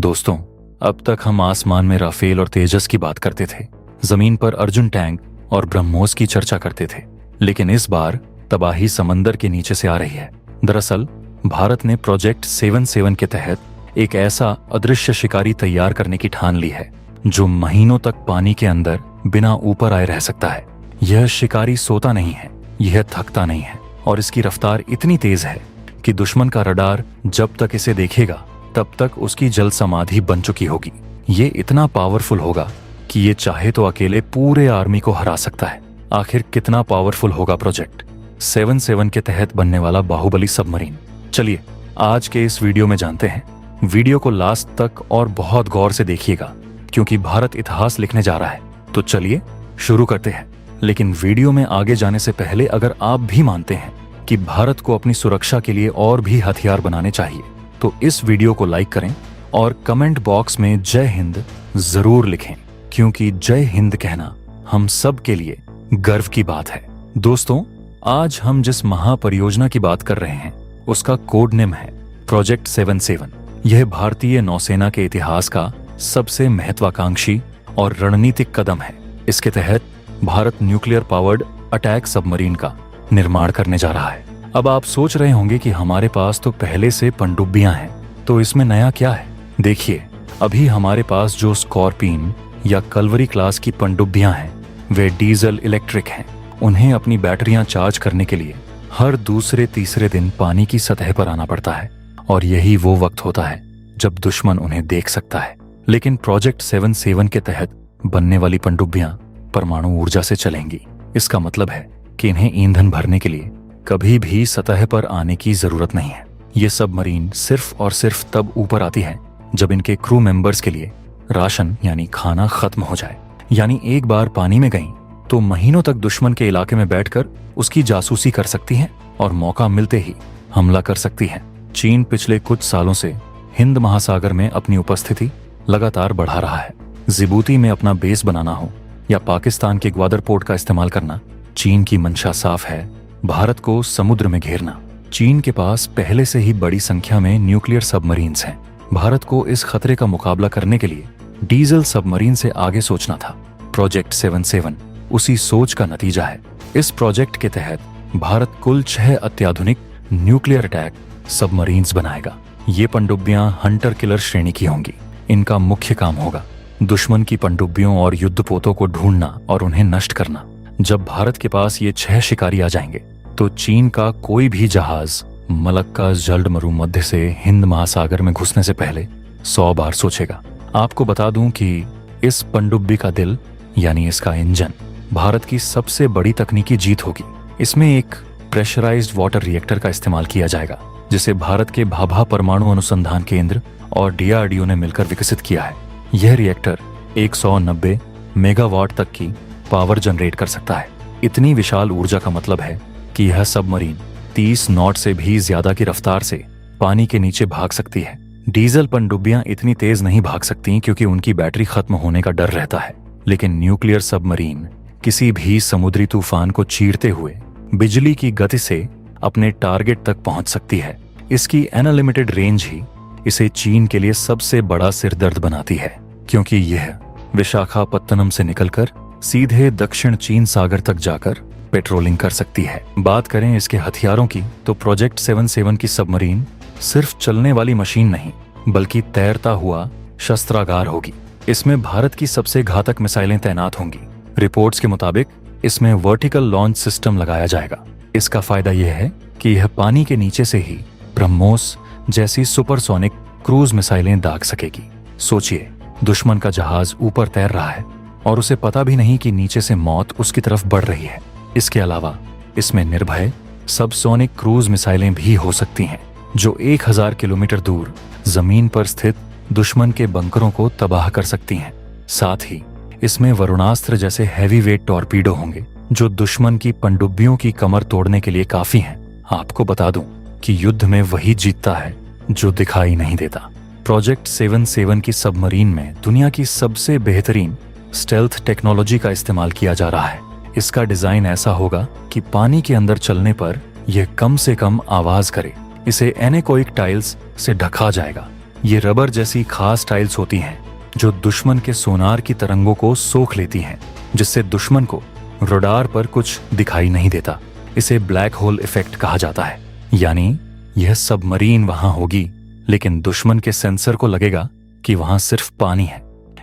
दोस्तों, अब तक हम आसमान में राफेल और तेजस की बात करते थे, जमीन पर अर्जुन टैंक और ब्रह्मोस की चर्चा करते थे, लेकिन इस बार तबाही समंदर के नीचे से आ रही है। दरअसल भारत ने प्रोजेक्ट 77 के तहत एक ऐसा अदृश्य शिकारी तैयार करने की ठान ली है जो महीनों तक पानी के अंदर बिना ऊपर आए रह सकता है। यह शिकारी सोता नहीं है, यह थकता नहीं है और इसकी रफ्तार इतनी तेज है कि दुश्मन का रडार जब तक इसे देखेगा तब तक उसकी जल समाधि बन चुकी होगी। ये इतना पावरफुल होगा कि ये चाहे तो अकेले पूरे आर्मी को हरा सकता है। आखिर कितना पावरफुल होगा प्रोजेक्ट 77 के तहत बनने वाला बाहुबली सबमरीन? चलिए आज के इस वीडियो में जानते हैं। वीडियो को लास्ट तक और बहुत गौर से देखिएगा क्योंकि भारत इतिहास लिखने जा रहा है। तो चलिए शुरू करते हैं। लेकिन वीडियो में आगे जाने से पहले अगर आप भी मानते हैं कि भारत को अपनी सुरक्षा के लिए और भी हथियार बनाने चाहिए तो इस वीडियो को लाइक करें और कमेंट बॉक्स में जय हिंद जरूर लिखें, क्योंकि जय हिंद कहना हम सब के लिए गर्व की बात है। दोस्तों, आज हम जिस महापरियोजना की बात कर रहे हैं उसका कोड नेम है प्रोजेक्ट 77। यह भारतीय नौसेना के इतिहास का सबसे महत्वाकांक्षी और रणनीतिक कदम है। इसके तहत Bharat nuclear powered attack submarine का निर्माण करने जा रहा है। अब आप सोच रहे होंगे कि हमारे पास तो पहले से पनडुब्बियां हैं, तो इसमें नया क्या है? देखिए, अभी हमारे पास जो स्कॉर्पियन या कलवरी क्लास की पनडुब्बियां हैं वे डीजल इलेक्ट्रिक हैं। उन्हें अपनी बैटरियां चार्ज करने के लिए हर दूसरे तीसरे दिन पानी की सतह पर आना पड़ता है और यही वो वक्त होता है जब दुश्मन उन्हें देख सकता है। लेकिन प्रोजेक्ट 77 के तहत बनने वाली पनडुब्बियां परमाणु ऊर्जा से चलेंगी। इसका मतलब है कि इन्हें ईंधन भरने के लिए कभी भी सतह पर आने की जरूरत नहीं है। ये सबमरीन सिर्फ और सिर्फ तब ऊपर आती है जब इनके क्रू मेंबर्स के लिए राशन यानी खाना खत्म हो जाए। यानी एक बार पानी में गई तो महीनों तक दुश्मन के इलाके में बैठकर उसकी जासूसी कर सकती हैं और मौका मिलते ही हमला कर सकती हैं। चीन पिछले कुछ सालों से हिंद महासागर में अपनी उपस्थिति लगातार बढ़ा रहा है। जिबूती में अपना बेस बनाना हो या पाकिस्तान के ग्वादर पोर्ट का इस्तेमाल करना, चीन की मंशा साफ है भारत को समुद्र में घेरना। चीन के पास पहले से ही बड़ी संख्या में न्यूक्लियर सबमरीन्स हैं। भारत को इस खतरे का मुकाबला करने के लिए डीजल सबमरीन से आगे सोचना था। प्रोजेक्ट 77 उसी सोच का नतीजा है। इस प्रोजेक्ट के तहत भारत कुल 6 अत्याधुनिक न्यूक्लियर अटैक सबमरीन्स बनाएगा। ये पनडुब्बियां हंटर किलर श्रेणी की होंगी। इनका मुख्य काम होगा दुश्मन की पनडुब्बियों और युद्धपोतों को ढूंढना और उन्हें नष्ट करना। जब भारत के पास ये 6 शिकारी आ जाएंगे तो चीन का कोई भी जहाज मलक्का जलडमरू मध्य से हिंद महासागर में घुसने से पहले 100 बार सोचेगा। आपको बता दूं कि इस पनडुब्बी का दिल यानी इसका इंजन भारत की सबसे बड़ी तकनीकी जीत होगी। इसमें एक प्रेशराइज्ड वाटर रिएक्टर का इस्तेमाल किया जाएगा जिसे भारत के भाभा परमाणु अनुसंधान केंद्र और DRDO ने मिलकर विकसित किया है। यह रिएक्टर 190 मेगावाट तक की पावर जनरेट कर सकता है। इतनी विशाल ऊर्जा का मतलब है कि यह सबमरीन 30 नॉट से भी ज्यादा की रफ्तार से पानी के नीचे भाग सकती है। डीजल पनडुब्बियां इतनी तेज नहीं भाग सकती क्योंकि उनकी बैटरी खत्म होने का डर रहता है, लेकिन न्यूक्लियर सबमरीन किसी भी समुद्री तूफान को चीरते हुए बिजली की गति से अपने टारगेट तक पहुंच सकती है। इसकी अनलिमिटेड रेंज ही इसे चीन के लिए सबसे बड़ा सिरदर्द बनाती है, क्योंकि यह विशाखापत्तनम से निकलकर सीधे दक्षिण चीन सागर तक जाकर पेट्रोलिंग कर सकती है। बात करें इसके हथियारों की तो प्रोजेक्ट 77 की सबमरीन सिर्फ चलने वाली मशीन नहीं बल्कि तैरता हुआ शस्त्रागार होगी। इसमें भारत की सबसे घातक मिसाइलें तैनात होंगी। रिपोर्ट्स के मुताबिक इसमें वर्टिकल लॉन्च सिस्टम लगाया जाएगा। इसका फायदा यह है कि यह पानी के नीचे से ही ब्रह्मोस जैसी सुपरसोनिक क्रूज मिसाइलें दाग सकेगी। सोचिए, दुश्मन का जहाज ऊपर तैर रहा है और उसे पता भी नहीं कि नीचे से मौत उसकी तरफ बढ़ रही है। इसके अलावा इसमें निर्भय सबसोनिक क्रूज मिसाइलें भी हो सकती हैं जो 1000 किलोमीटर दूर जमीन पर स्थित दुश्मन के बंकरों को तबाह कर सकती हैं। साथ ही इसमें वरुणास्त्र जैसे हैवी वेट टॉर्पीडो होंगे जो दुश्मन की पनडुब्बियों की कमर तोड़ने के लिए काफी हैं। आपको बता दूं कि युद्ध में वही जीतता है जो दिखाई नहीं देता। प्रोजेक्ट 77 की सबमरीन में दुनिया की सबसे बेहतरीन स्टेल्थ टेक्नोलॉजी का इस्तेमाल किया जा रहा है। इसका डिजाइन ऐसा होगा कि पानी के अंदर चलने पर यह कम से कम आवाज करे। इसे एनेकोइक टाइल्स से ढका जाएगा ये रबर जैसी खास टाइल्स होती हैं जो दुश्मन के सोनार की तरंगों को सोख लेती हैं, जिससे दुश्मन को रडार पर कुछ दिखाई नहीं देता। इसे ब्लैक होल इफेक्ट कहा जाता है, यानी यह सबमरीन वहां होगी लेकिन दुश्मन के सेंसर को लगेगा कि वहां सिर्फ पानी है।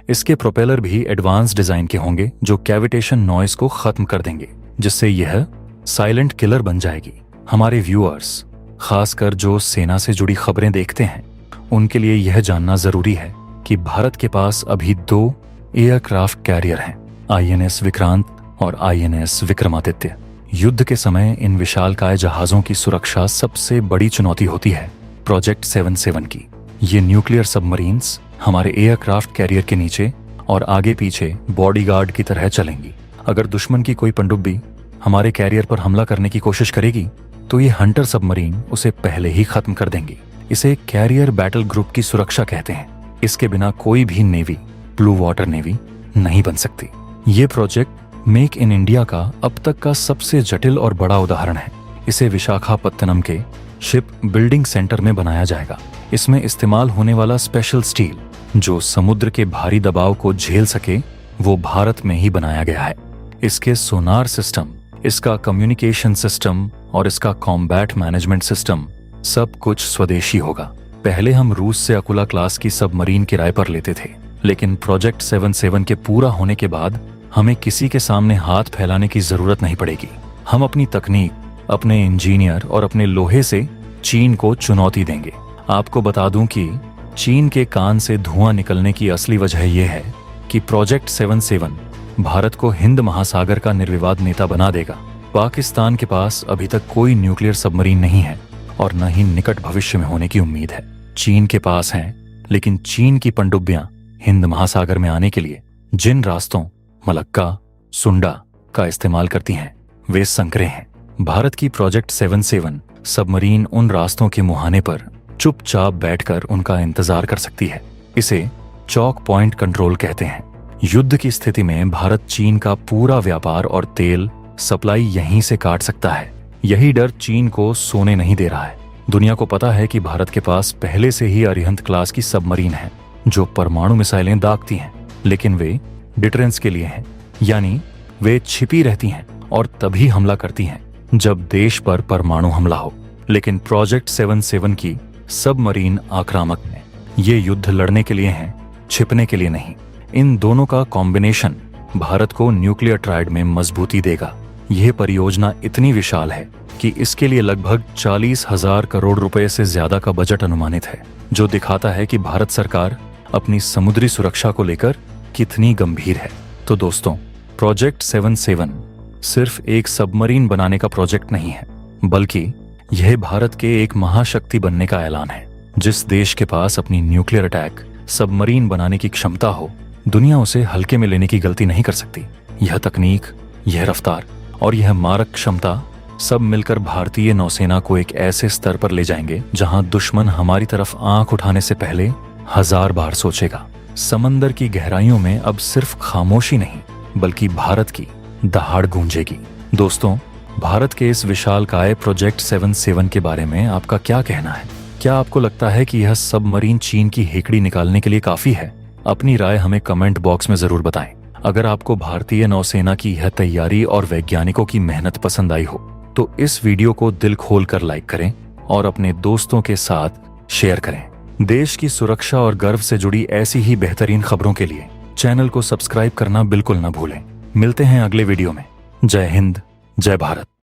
इसके प्रोपेलर भी एडवांस डिजाइन के होंगे जो कैविटेशन नॉइस को खत्म कर देंगे, जिससे यह साइलेंट किलर बन जाएगी। हमारे व्यूअर्स, खासकर जो सेना से जुड़ी खबरें देखते हैं, उनके लिए यह जानना जरूरी है कि भारत के पास अभी 2 एयरक्राफ्ट कैरियर हैं, INS विक्रांत और INS विक्रमादित्य। युद्ध के समय इन विशालकाय जहाजों की सुरक्षा सबसे बड़ी चुनौती होती है प्रोजेक्ट 77 की। ये न्यूक्लियर सबमरीन्स हमारे एयरक्राफ्ट कैरियर के नीचे और आगे पीछे बॉडीगार्ड की तरह चलेंगी। अगर दुश्मन की कोई पनडुब्बी हमारे कैरियर पर हमला करने की कोशिश करेगी तो ये हंटर सबमरीन उसे पहले ही खत्म कर देंगी। इसे कैरियर बैटल ग्रुप की सुरक्षा कहते हैं। इसके बिना कोई भी नेवी ब्लू वाटर नेवी नहीं बन सकती। ये प्रोजेक्ट मेक इन इंडिया का अब तक का सबसे जटिल और बड़ा उदाहरण है। इसे विशाखापत्तनम के शिप बिल्डिंग सेंटर में बनाया जाएगा। इसमें इस्तेमाल होने वाला स्पेशल स्टील जो समुद्र के भारी दबाव को झेल सके, वो भारत में ही बनाया गया है। इसके सोनार सिस्टम, इसका कम्युनिकेशन सिस्टम और इसका कॉम्बैट मैनेजमेंट सिस्टम सब कुछ स्वदेशी होगा। पहले हम रूस से अकुला क्लास की सबमरीन किराए पर लेते थे, लेकिन प्रोजेक्ट 77 के पूरा होने के बाद हमें किसी के सामने हाथ फैलाने की जरूरत नहीं पड़ेगी। हम अपनी तकनीक, अपने इंजीनियर और अपने लोहे से चीन को चुनौती देंगे। आपको बता दूं कि चीन के कान से धुआं निकलने की असली वजह यह है कि प्रोजेक्ट 77 भारत को हिंद महासागर का निर्विवाद नेता बना देगा। पाकिस्तान के पास अभी तक कोई न्यूक्लियर सबमरीन नहीं है और न ही निकट भविष्य में होने की उम्मीद है। चीन के पास हैं, लेकिन चीन की पनडुब्बियां हिंद महासागर में आने के लिए जिन रास्तों मलक्का, सुंडा का इस्तेमाल करती हैं, वे संकरे हैं। भारत की प्रोजेक्ट 77 सबमरीन उन रास्तों के मुहाने पर चुपचाप बैठकर उनका इंतजार कर सकती है। इसे चौक पॉइंट कंट्रोल कहते हैं। युद्ध की स्थिति में भारत चीन का पूरा व्यापार और तेल सप्लाई यहीं से काट सकता है। यही डर चीन को सोने नहीं दे रहा है। दुनिया को पता है कि भारत के पास पहले से ही अरिहंत क्लास की सबमरीन है जो परमाणु मिसाइलें दागती हैं, लेकिन वे डिटरेंस के लिए हैं, यानी वे छिपी रहती हैं और तभी हमला करती हैं जब देश पर परमाणु हमला हो। लेकिन प्रोजेक्ट 77 की सबमरीन आक्रामक हैं। ये युद्ध लड़ने के लिए हैं, छिपने के लिए नहीं। इन दोनों का कॉम्बिनेशन भारत को न्यूक्लियर ट्रायड में मजबूती देगा। यह परियोजना इतनी विशाल है कि इसके लिए लगभग 40,000 करोड़ रुपए से ज्यादा का बजट अनुमानित है, जो दिखाता है कि भारत सरकार अपनी समुद्री सुरक्षा को लेकर कितनी गंभीर है। तो दोस्तों, प्रोजेक्ट 77 सिर्फ एक सबमरीन बनाने का प्रोजेक्ट नहीं है, बल्कि यह भारत के एक महाशक्ति बनने का ऐलान है। जिस देश के पास अपनी न्यूक्लियर अटैक सबमरीन बनाने की क्षमता हो, दुनिया उसे हल्के में लेने की गलती नहीं कर सकती। यह तकनीक, यह रफ्तार और यह मारक क्षमता सब मिलकर भारतीय नौसेना को एक ऐसे स्तर पर ले जाएंगे जहां दुश्मन हमारी तरफ आंख उठाने से पहले 1000 बार सोचेगा। समंदर की गहराइयों में अब सिर्फ खामोशी नहीं, बल्कि भारत की दहाड़ गूंजेगी। दोस्तों, भारत के इस विशालकाय प्रोजेक्ट 77 के बारे में आपका क्या कहना है? क्या आपको लगता है कि यह सबमरीन चीन की हेकड़ी निकालने के लिए काफी है? अपनी राय हमें कमेंट बॉक्स में जरूर बताएं। अगर आपको भारतीय नौसेना की यह तैयारी और वैज्ञानिकों की मेहनत पसंद आई हो, तो इस वीडियो को दिल खोल कर लाइक करें और अपने दोस्तों के साथ शेयर करें। देश की सुरक्षा और गर्व से जुड़ी ऐसी ही बेहतरीन खबरों के लिए चैनल को सब्सक्राइब करना बिल्कुल न भूलें। मिलते हैं अगले वीडियो में। जय हिंद, जय भारत।